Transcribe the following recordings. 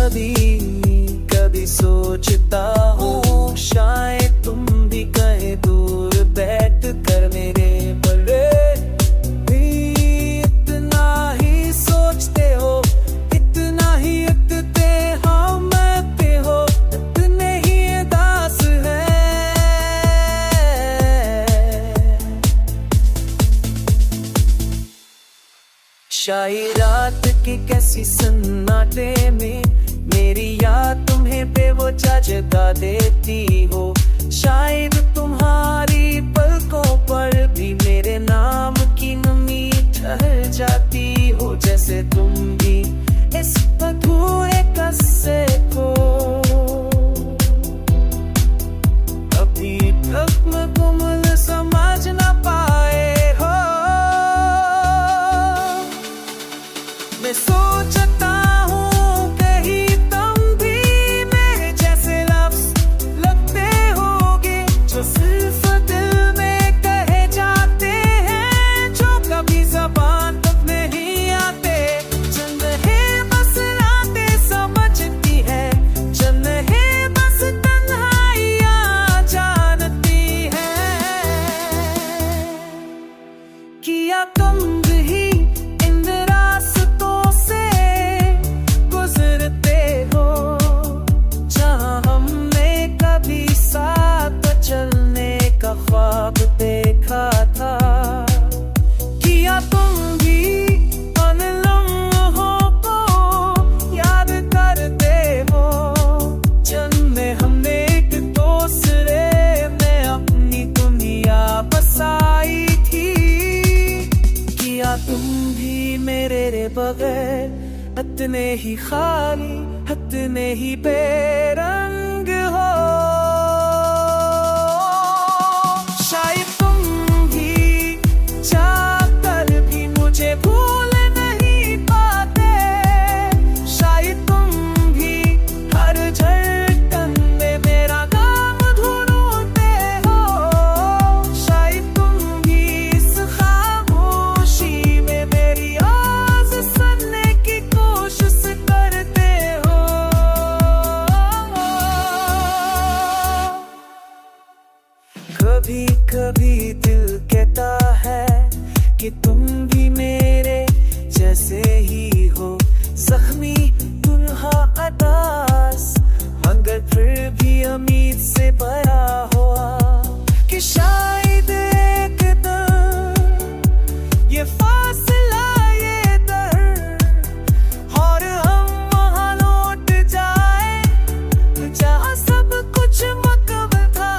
कभी कभी सोचता हूँ शायद तुम भी कहीं दूर बैठ कर मेरे बारे भी इतना ही सोचते हो, इतना ही इतने हम पे हो, इतने ही दास है। शायद रात के कैसी सन्नाटे में मेरी याद तुम्हें बेवजह जगा देती हो। शायद तुम्हारी पलकों पर भी मेरे नाम की नमी ठहर जाती हो, जैसे तुम भी इस अधूरे किस्से को अभी तक मुकम्मल समझ ना पाए हो। मैं सोचता हूँ कहीं तुम भी मेरे जैसे लफ्ज लगते होगे, जो सिर्फ दिल में कहे जाते हैं, जो कभी ज़बान तक नहीं आते। चंद है बस रातें समझती है, चंद है बस तन्हाइयाँ जानती है। किया तुम भी ख्वाब देखा था, किया तुम भी उन लम्हों को याद करते हो, जिनमें हमने एक दूसरे में अपनी दुनिया बसाई थी। किया तुम भी मेरे बगैर इतने ही खाली, इतने ही बेरंग हो। भूल नहीं पाते, शायद तुम भी हर झटकन में मेरा नाम ढूंढते हो। शायद तुम भी इस खामोशी में मेरी आवाज़ सुनने की कोशिश करते हो। कभी कभी दिल कहता है कि तुम भी मेरे जैसे ही हो, जख्मी दुल्हा अदास, मगर फिर भी उम्मीद से भरा हुआ कि शायद एक दिन ये फासला, ये दर्द, और हम वहाँ लौट जाए जहाँ सब कुछ मुकम्मल था।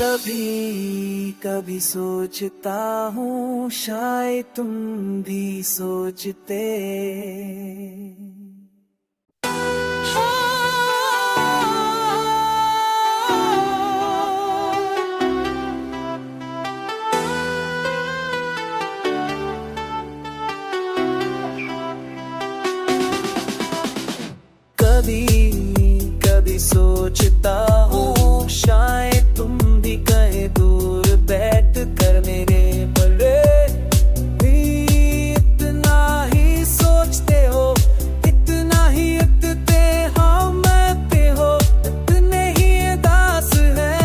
कभी कभी सोचता हूँ शायद तुम भी सोचते। कभी कभी सोचता हूँ शायद तुम भी कहीं दूर बैठ कर मेरे बारे भी इतना ही सोचते हो, इतना ही इतने हम पे हो, इतने ही दास है।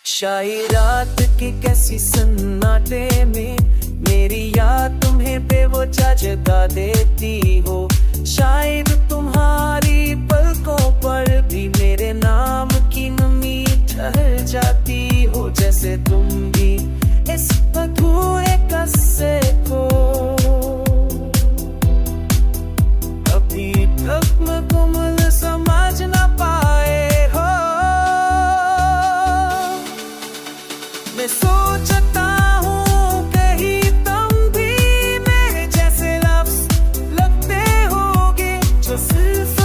शायद रात के कैसी सन्नाटे में मेरी याद तुम्हें बेवजह जगा देती हो। शायद तुम्हारी पलकों पर भी मेरे नाम की नमी ठहर जाती हो, जैसे तुम भी इस अधूरे किस्से को अभी तक मुकम्मल समझ ना पाए हो। मैं सोचता हूँ कहीं तुम भी मेरे जैसे लफ्ज लगते होगे, जो सिर्फ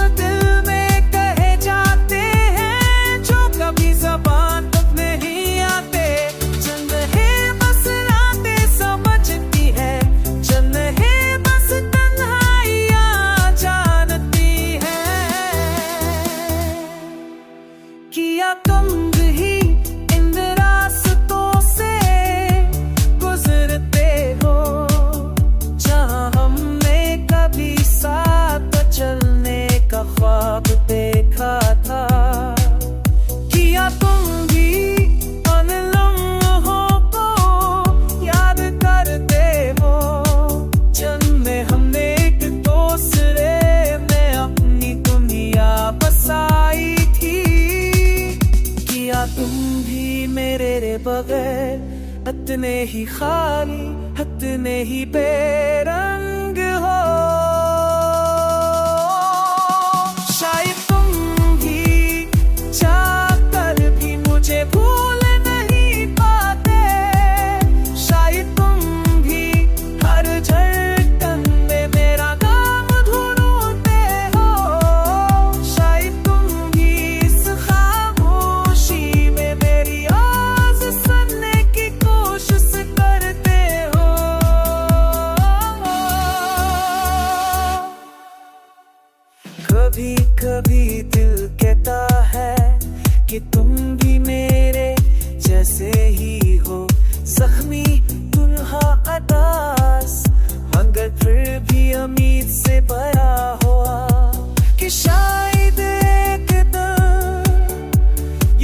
बगैर इतने ही खाली, इतने ही बेरंग हो। शायद तुम भी चाहकर भी मुझे भूल नहीं पाते, शायद तुम भी हर धड़कन में मेरा नाम ढूंढते हो, शायद तुम भी इस खामोशी में मेरी आवाज़ सुनने की कोशिश करते हो। कभी कभी दिल कहता है कि तुम भी मेरे जैसे ही हो, जख्मी दुल्हा अदास, मगर फिर भी उम्मीद से भरा हुआ कि शायद एक दिन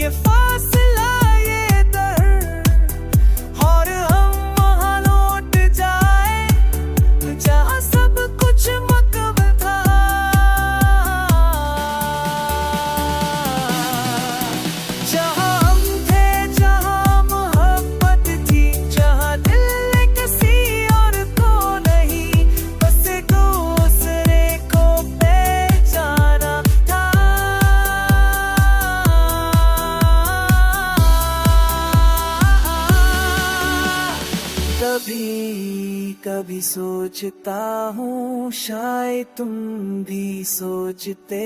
ये फासला, ये दर्द, और हम वहाँ लौट जाए जहाँ सब कुछ मुकम्मल था, जहाँ हम थे, जहाँ मोहब्बत थी, जहाँ दिल ने किसी और को नहीं, बस एक दूसरे को पहचाना था। कभी कभी सोचता हूँ शायद तुम भी सोचते।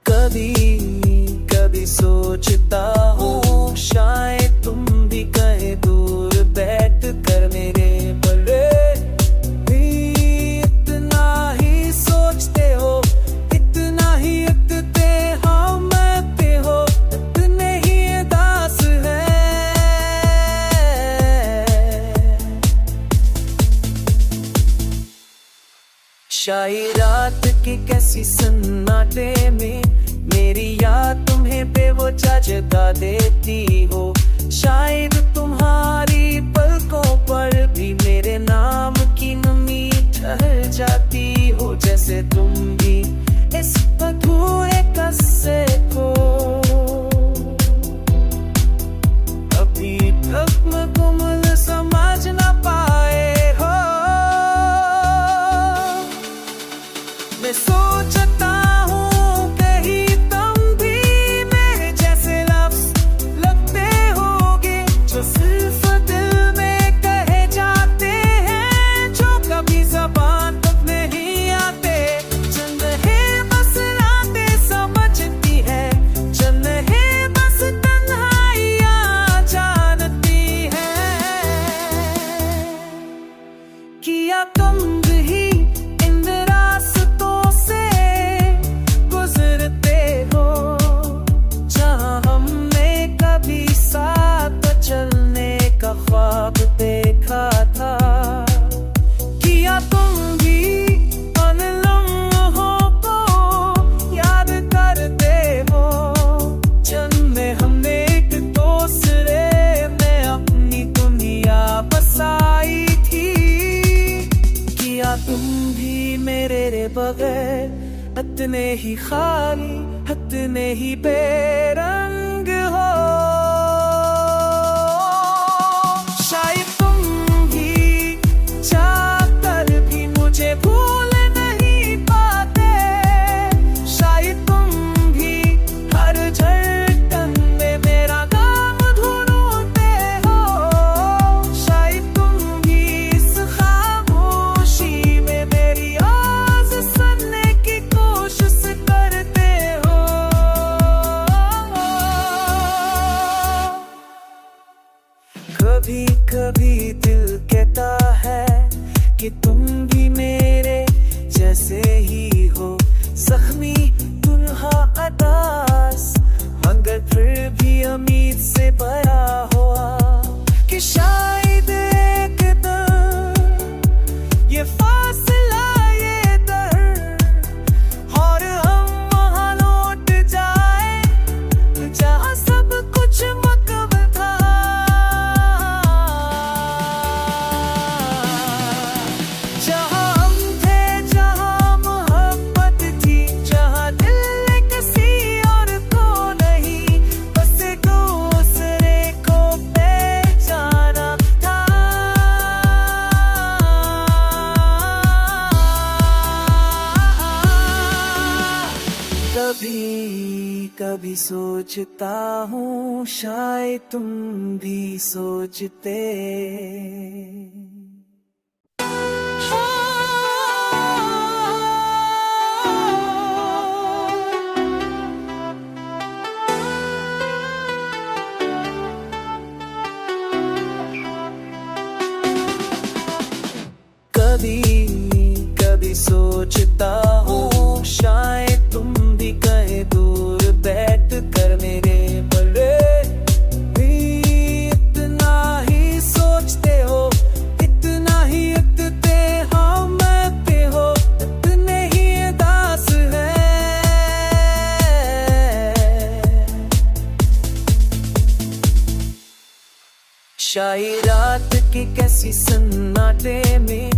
कभी कभी सोचता हूँ शायद तुम भी कहीं दूर बैठ कर मेरे बड़े भी इतना ही सोचते हो, इतना ही इतने हम पे हो, इतने ही उदास है। शायद रात के कैसी सन्नाटे में मेरी याद तुम्हें बेवजह जगा देती हो, शायद तुम्हारी पलकों पर भी मेरे नाम की नमी ठहर जाती हो, जैसे तुम भी इस अधूरे किस्से को अभी तक मुकम्मल समझ ना पाए हो। मैं सोचता हूँ कहीं तुम भी मेरे जैसे लफ्ज़ लगते होगे, जो सिर्फ दिल में कहे जाते हैं, जो कभी ज़बान तक नहीं आते। चंद है बस रातें समझती है, चंद है बस तन्हाइयाँ जानती है। किया तुम भी इन रास्तों से गुजरते हो, जहाँ हमने कभी साथ चलने का ख्वाब देखा था। किया तुम भी उन लम्हों को याद करते हो, जिनमें हमने एक दूसरे में अपनी दुनिया बसाई थी। किया तुम भी मेरे बगैर इतने ही खाली, इतने ही बेरंग हो। शायद तुम भी चाहकर भी मुझे भूल नहीं पाते, शायद तुम भी हर धड़कन में मेरा नाम ढूंढते हो, शायद तुम भी इस खामोशी में मेरी आवाज़ सुनने की कोशिश करते हो। कभी कभी सोचता हूँ शायद तुम भी सोचते। कभी कभी सोचता हूँ शायद तुम भी कहीं दूर बैठ कर मेरे बड़े भी इतना ही सोचते हो, इतना ही इतने हम पे हो, इतने ही दास है। शायद रात की कैसी सन्नाटे में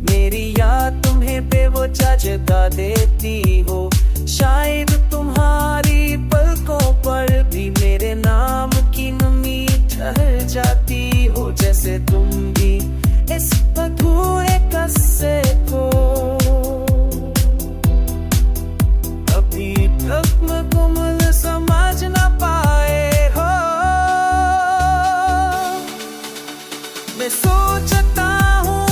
मेरी याद तुम्हें बेवजह जगा देती हो। शायद तुम्हारी पलकों पर भी मेरे नाम की नमी ठहर जाती हो, जैसे तुम भी इस अधूरे किस्से को अभी तक मुकम्मल समझ ना पाए हो। मैं सोचता हूँ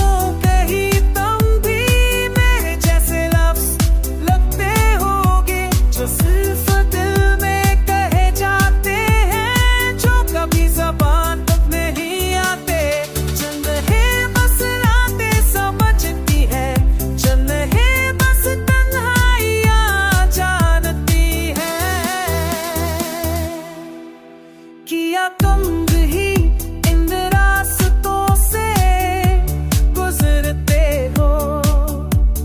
सिर्फ दिल में कहे जाते हैं, जो कभी ज़बान तक नहीं आते। चंद है बस रातें समझती है, चंद है बस तन्हाइयाँ जानती है। किया तुम भी इन रास्तों से गुजरते हो,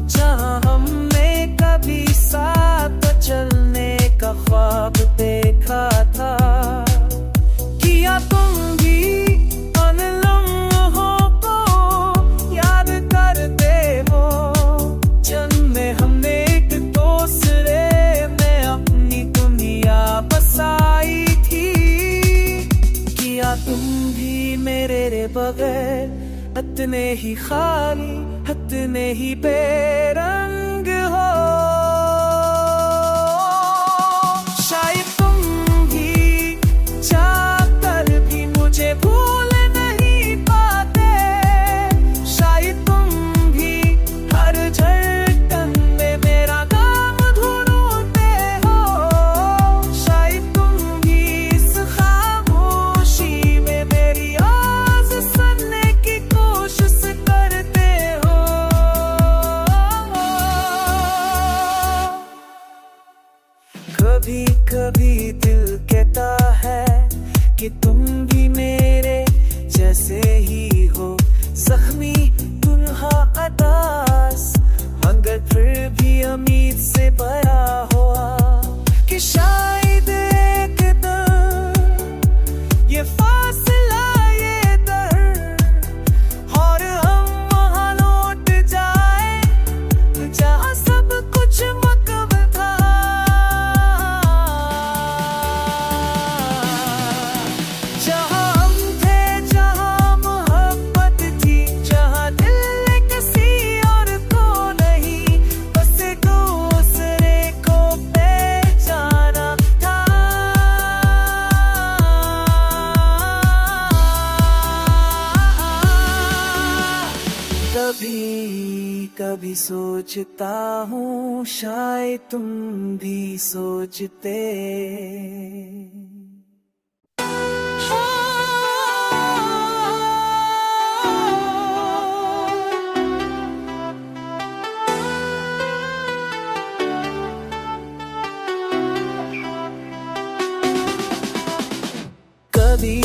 जहाँ हमने कभी साथ चलने का ख्वाब देखा था। किया तुम भी उन लम्हों को याद करते हो, जिनमें हमने एक दूसरे में अपनी दुनिया बसाई थी। किया तुम भी मेरे बगैर इतने ही खाली, इतने ही बेरंग हो। भूल नहीं पाते, शायद तुम भी हर धड़कन में मेरा नाम ढूंढते हो। शायद तुम भी इस खामोशी में मेरी आवाज़ सुनने की कोशिश करते हो। कभी कभी दिल कहता है कि तुम भी मेरे जैसे ही हो, जख्मी दुल्हा अदास, मगर फिर भी उम्मीद से भरा हुआ कि शायद एक दिन ये फासला, ये दर्द, और हम वहाँ लौट जाए जहाँ सब कुछ मुकम्मल था। जहाँ हम थे, जहाँ मोहब्बत थी, जहाँ दिल किसी और को नहीं, बस एक दूसरे को पहचाना था। कभी कभी सोचता हूँ शायद तुम भी सोचते। कभी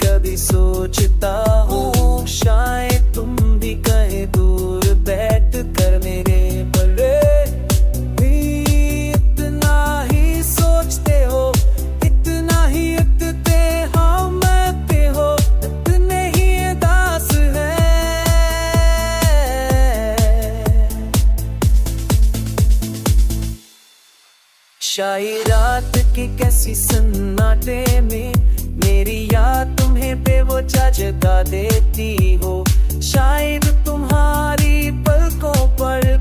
कभी सोचता हूँ शायद तुम भी कहीं दूर बैठ कर मेरे बड़े भी इतना ही सोचते हो, इतना ही इतने हम पे हो, इतने ही दास है। शायद रात की कैसी सन्नाटे में मेरी याद तुम्हें बेवजह जगा देती हो। शायद तुम्हारी पलकों पर